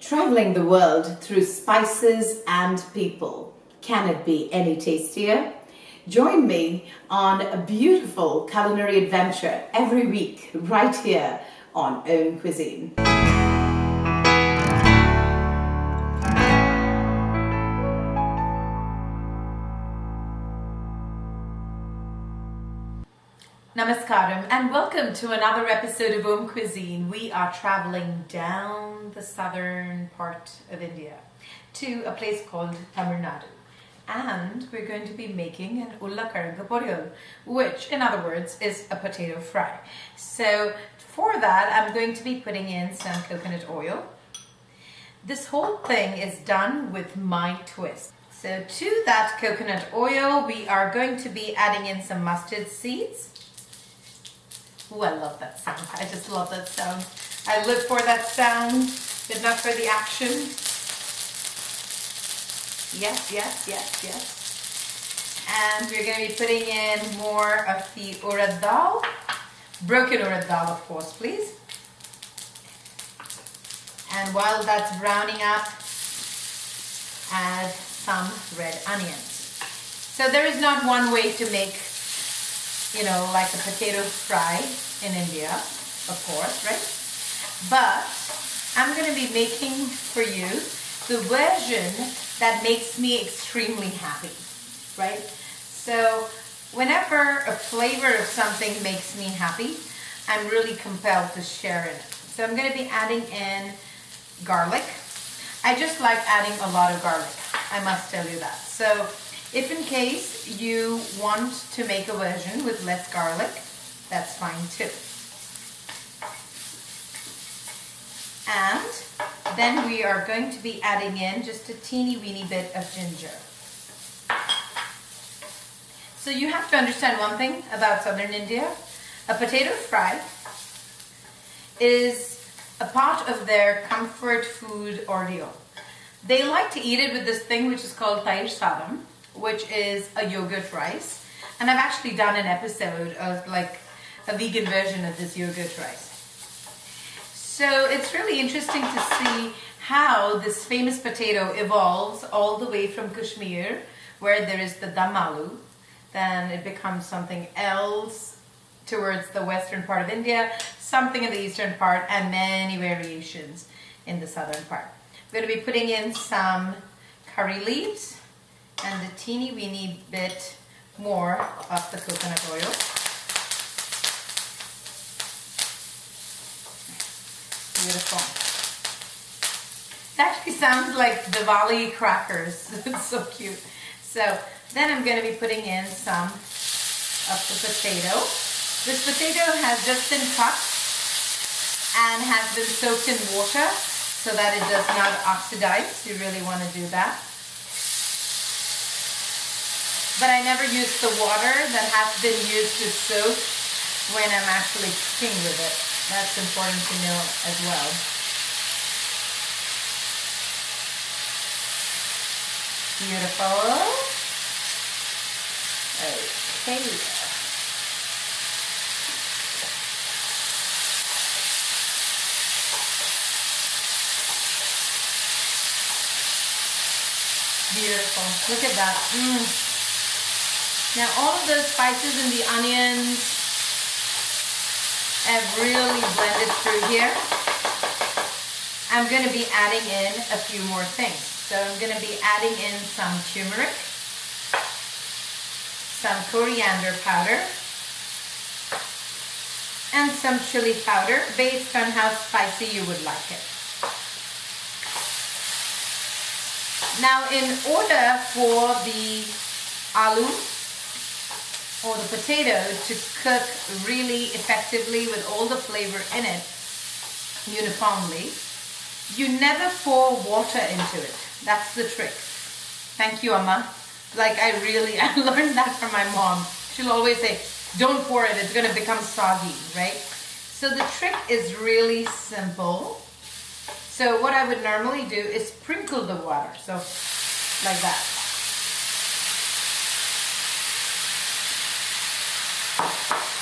Traveling the world through spices and people. Can it be any tastier? Join me on a beautiful culinary adventure every week right here on AUMcuisine. Namaskaram and welcome to another episode of AUMcuisine. We are traveling down the southern part of India to a place called Tamil Nadu, and we're going to be making an Poriyal, which in other words is a potato fry. So for that I'm going to be putting in some coconut oil. This whole thing is done with my twist. So to that coconut oil we are going to be adding in some mustard seeds. Oh, I love that sound. I just love that sound. I live for that sound, if not for the action. Yes, yes, yes, yes. And we're going to be putting in more of the urad dal. Broken urad dal, of course, please. And while that's browning up, add some red onions. So there is not one way to make, like a potato fry in India, of course, right? But I'm going to be making for you the version that makes me extremely happy, right? So whenever a flavor of something makes me happy, I'm really compelled to share it. So I'm going to be adding in garlic. I just like adding a lot of garlic, I must tell you that. So if in case you want to make a version with less garlic, that's fine too. And then we are going to be adding in just a teeny weeny bit of ginger. So you have to understand one thing about southern India. A potato fry is a part of their comfort food ordeal. They like to eat it with this thing which is called tair sadam, which is a yogurt rice. And I've actually done an episode of like a vegan version of this yogurt rice. So it's really interesting to see how this famous potato evolves all the way from Kashmir, where there is the dum aloo. Then it becomes something else towards the western part of India, something in the eastern part, and many variations in the southern part. I'm going to be putting in some curry leaves and a teeny weeny bit more of the coconut oil. Beautiful. It actually sounds like Diwali crackers. It's so cute. So then I'm going to be putting in some of the potato. This potato has just been cut and has been soaked in water so that it does not oxidize. You really want to do that. But I never use the water that has been used to soak when I'm actually cooking with it. That's important to know as well. Beautiful. Okay. Beautiful. Look at that. Now all of those spices and the onions have really blended through here. I'm going to be adding in a few more things. So I'm going to be adding in some turmeric, some coriander powder, and some chili powder based on how spicy you would like it. Now in order for the aloo or the potato to cook really effectively with all the flavor in it uniformly, you never pour water into it. That's the trick. Thank you, Amma. I learned that from my mom. She'll always say, don't pour it, it's going to become soggy, right? So the trick is really simple. So what I would normally do is sprinkle the water, so like that.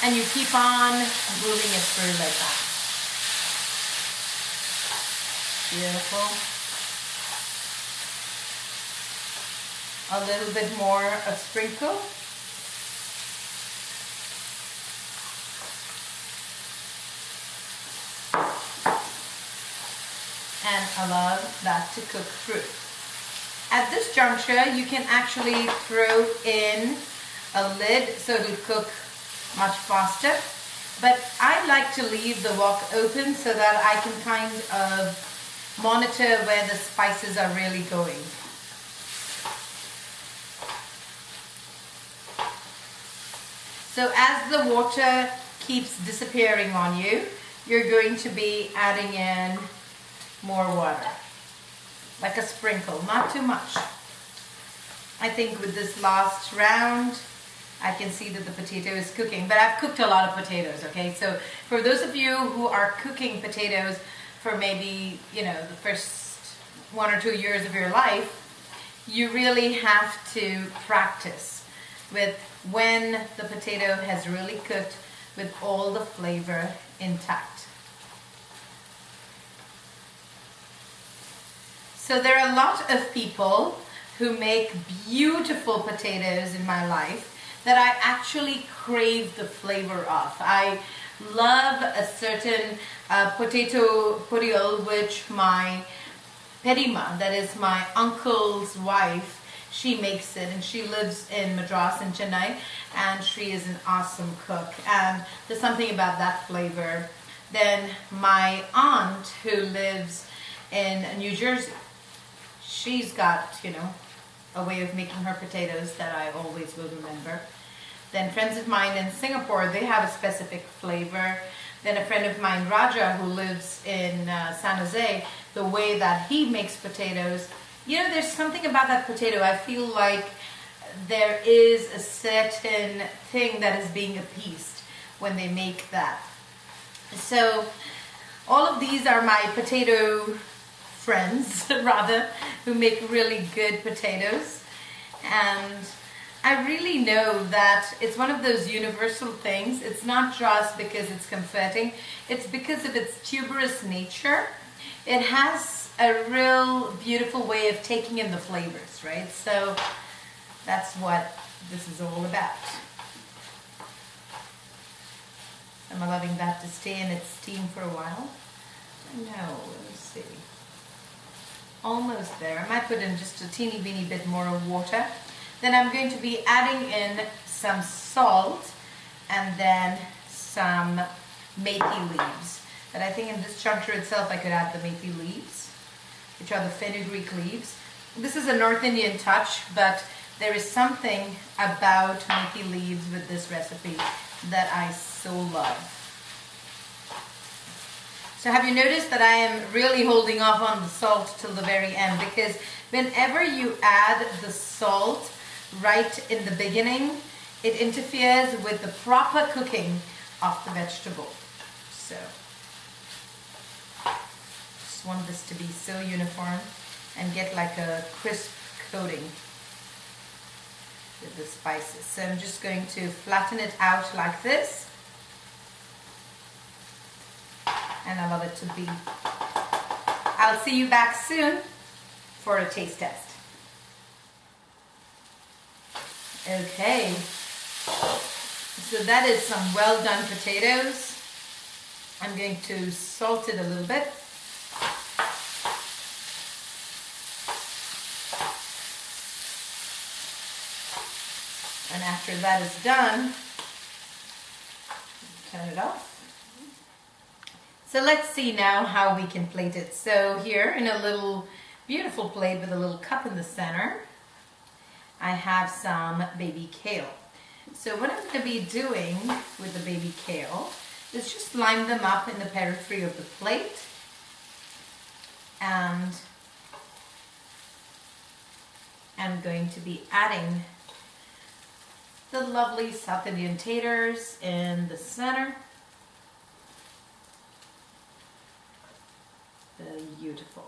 And you keep on moving it through like that. Beautiful. a little bit more of sprinkle. And allow that to cook through. At this juncture, you can actually throw in a lid so it'll cook much faster. But I like to leave the wok open so that I can kind of monitor where the spices are really going. So as the water keeps disappearing on you, you're going to be adding in more water, like a sprinkle, not too much. I think with this last round, I can see that the potato is cooking, but I've cooked a lot of potatoes, okay? So for those of you who are cooking potatoes for maybe, the first 1 or 2 years of your life, you really have to practice with when the potato has really cooked with all the flavor intact. So there are a lot of people who make beautiful potatoes in my life that I actually crave the flavor of. I love a certain potato Poriyal, which my Perima, that is my uncle's wife, she makes it, and she lives in Madras in Chennai, and she is an awesome cook, and there's something about that flavor. Then my aunt who lives in New Jersey, she's got, a way of making her potatoes that I always will remember. Then friends of mine in Singapore, they have a specific flavor. Then a friend of mine, Raja, who lives in San Jose, the way that he makes potatoes, there's something about that potato. I feel like there is a certain thing that is being appeased when they make that. So all of these are my potato friends, rather, who make really good potatoes. And I really know that it's one of those universal things. It's not just because it's comforting, it's because of its tuberous nature. It has a real beautiful way of taking in the flavors, right? So that's what this is all about. I'm allowing that to stay in its steam for a while. No, let me see. Almost there. I might put in just a teeny weeny bit more of water. Then I'm going to be adding in some salt and then some methi leaves. But I think in this juncture itself I could add the methi leaves, which are the fenugreek leaves. This is a North Indian touch, but there is something about methi leaves with this recipe that I so love. So have you noticed that I am really holding off on the salt till the very end? Because whenever you add the salt right in the beginning, it interferes with the proper cooking of the vegetable. So just want this to be so uniform and get like a crisp coating with the spices. So I'm just going to flatten it out like this. And allow it to be. I'll see you back soon for a taste test. Okay, so that is some well done potatoes. I'm going to salt it a little bit. And after that is done, turn it off. So let's see now how we can plate it. So here in a little beautiful plate with a little cup in the center, I have some baby kale. So what I'm going to be doing with the baby kale is just line them up in the periphery of the plate. And I'm going to be adding the lovely South Indian taters in the center. Beautiful.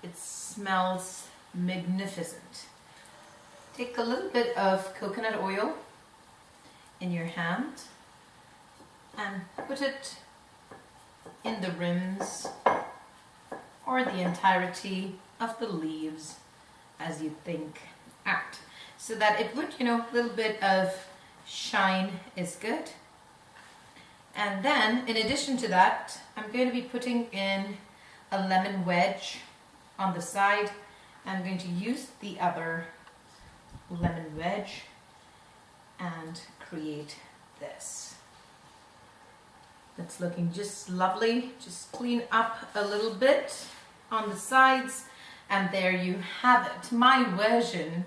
It smells magnificent. Take a little bit of coconut oil in your hand and put it in the rims or the entirety of the leaves as you think out, so that it would, a little bit of shine is good. And then in addition to that, I'm going to be putting in a lemon wedge on the side. I'm going to use the other lemon wedge and create this. That's looking just lovely. Just clean up a little bit on the sides, and there you have it. My version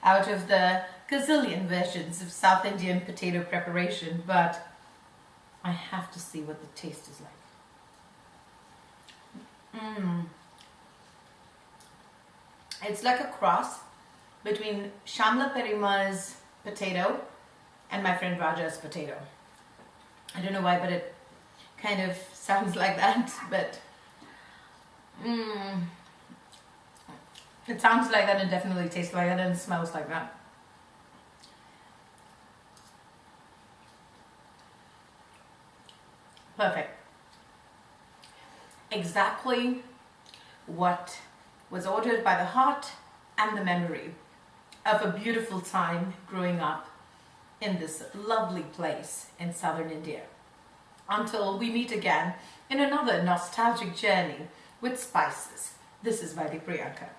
out of the gazillion versions of South Indian potato preparation, but I have to see what the taste is like. It's like a cross between Shamla Perima's potato and my friend Raja's potato. I don't know why, but it kind of sounds like that, but it sounds like that and definitely tastes like that and smells like that. Perfect. Exactly what was ordered by the heart and the memory of a beautiful time growing up in this lovely place in southern India. Until we meet again in another nostalgic journey with spices. This is Vaidya Priyanka.